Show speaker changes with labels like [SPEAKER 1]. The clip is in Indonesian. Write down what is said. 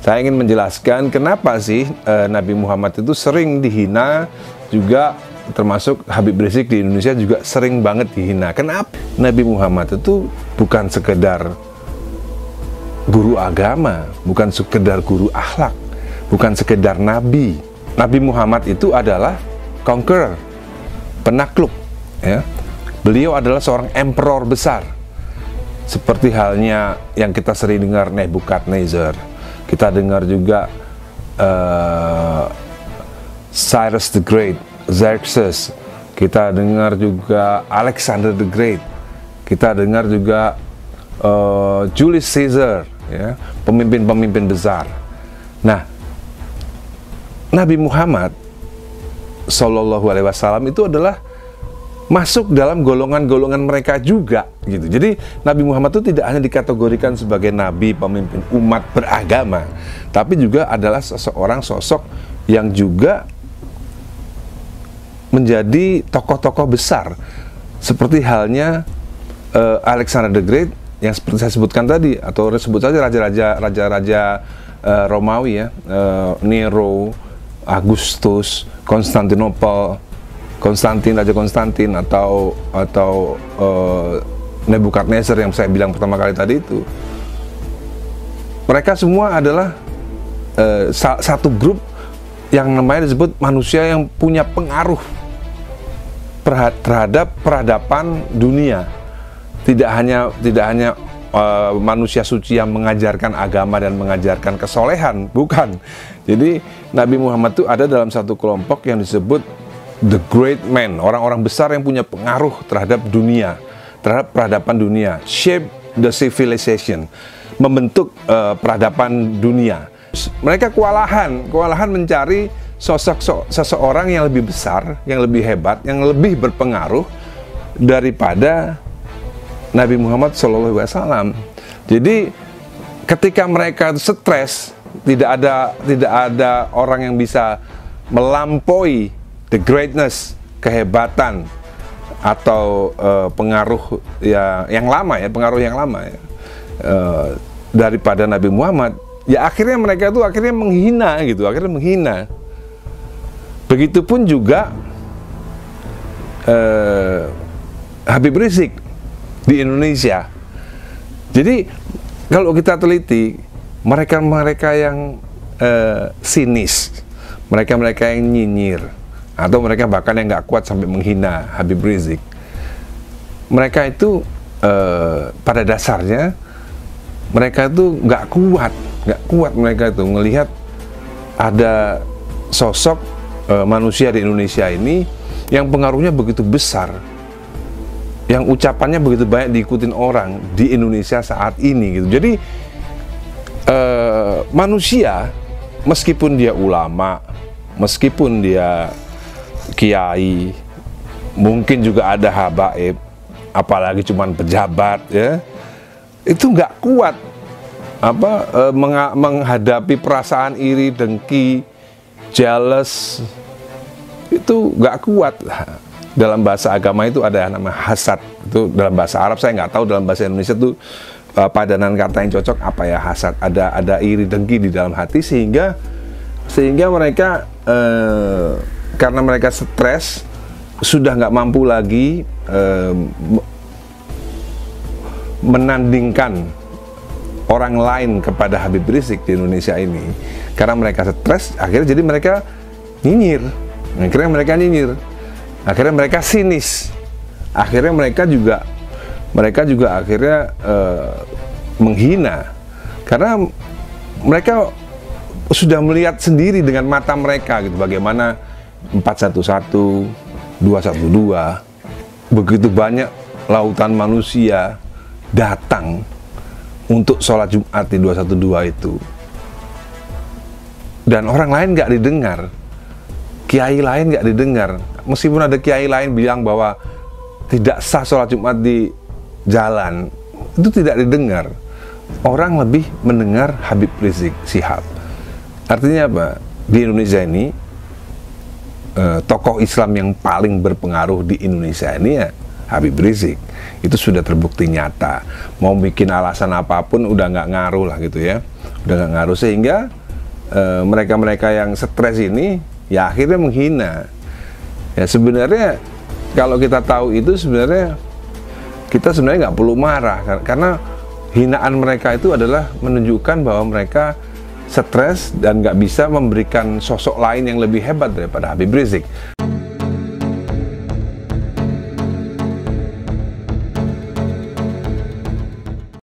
[SPEAKER 1] Saya ingin menjelaskan kenapa sih Nabi Muhammad itu sering dihina, juga termasuk Habib Rizik di Indonesia juga sering banget dihina. Kenapa? Nabi Muhammad itu bukan sekedar guru agama, bukan sekedar guru akhlak, bukan sekedar nabi. Nabi Muhammad itu adalah conqueror, penakluk, ya. Beliau adalah seorang emperor besar. Seperti halnya yang kita sering dengar Nebukadnezar, kita dengar juga Cyrus the Great, Xerxes, kita dengar juga Alexander the Great, kita dengar juga Julius Caesar, ya, pemimpin-pemimpin besar. Nah, Nabi Muhammad Shallallahu Alaihi Wasallam itu adalah masuk dalam golongan-golongan mereka juga, gitu. Jadi Nabi Muhammad itu tidak hanya dikategorikan sebagai nabi, pemimpin umat beragama, tapi juga adalah seseorang sosok yang juga menjadi tokoh-tokoh besar, seperti halnya Alexander the Great yang seperti saya sebutkan tadi, atau sebut saja raja-raja Romawi, ya, Nero, Agustus, Raja Konstantin, atau Nebukadnezar yang saya bilang pertama kali tadi itu. Mereka semua adalah satu grup yang namanya disebut manusia yang punya pengaruh terhadap peradaban dunia. Tidak hanya manusia suci yang mengajarkan agama dan mengajarkan kesolehan, bukan. Jadi Nabi Muhammad itu ada dalam satu kelompok yang disebut the great man, orang-orang besar yang punya pengaruh terhadap dunia, terhadap peradaban dunia, shape the civilization, membentuk peradaban dunia. Mereka kewalahan mencari sosok seseorang yang lebih besar, yang lebih hebat, yang lebih berpengaruh daripada Nabi Muhammad SAW. Jadi ketika mereka stres, tidak ada orang yang bisa melampaui the greatness, kehebatan atau pengaruh yang lama, ya, pengaruh yang lama, ya, daripada Nabi Muhammad. Ya akhirnya mereka itu akhirnya menghina, gitu, akhirnya menghina. Begitupun juga Habib Rizik di Indonesia. Jadi kalau kita teliti, mereka yang sinis, mereka yang nyinyir, atau mereka bahkan yang nggak kuat sampai menghina Habib Rizik, mereka itu pada dasarnya mereka itu nggak kuat mereka itu melihat ada sosok manusia di Indonesia ini yang pengaruhnya begitu besar, yang ucapannya begitu banyak diikutin orang di Indonesia saat ini, gitu. Jadi manusia, meskipun dia ulama, meskipun dia kiai, mungkin juga ada habaib, apalagi cuman pejabat, ya, itu nggak kuat menghadapi perasaan iri, dengki, jealous, itu nggak kuat. Dalam bahasa agama itu ada nama hasad, itu dalam bahasa Arab, saya nggak tahu dalam bahasa Indonesia itu padanan kata yang cocok apa ya. Hasad, ada iri, dengki di dalam hati, sehingga mereka karena mereka stres, sudah nggak mampu lagi menandingkan orang lain kepada Habib Rizik di Indonesia ini. Karena mereka stres, akhirnya jadi mereka nyinyir, akhirnya mereka sinis, akhirnya mereka juga akhirnya menghina, karena mereka sudah melihat sendiri dengan mata mereka, gitu, bagaimana 411, 212, begitu banyak lautan manusia datang untuk sholat Jumat di 212 itu, dan orang lain nggak didengar, kiai lain nggak didengar, meskipun ada kiai lain bilang bahwa tidak sah sholat Jumat di jalan, itu tidak didengar. Orang lebih mendengar Habib Rizik Syihab. Artinya apa? Di Indonesia ini tokoh Islam yang paling berpengaruh di Indonesia ini ya Habib Rizik. Itu sudah terbukti nyata. Mau bikin alasan apapun udah nggak ngaruh lah, gitu ya. Udah nggak ngaruh, sehingga mereka-mereka yang stres ini ya akhirnya menghina. Ya sebenarnya kalau kita tahu itu sebenarnya kita sebenarnya nggak perlu marah, karena hinaan mereka itu adalah menunjukkan bahwa mereka stres dan nggak bisa memberikan sosok lain yang lebih hebat daripada Habib Rizik.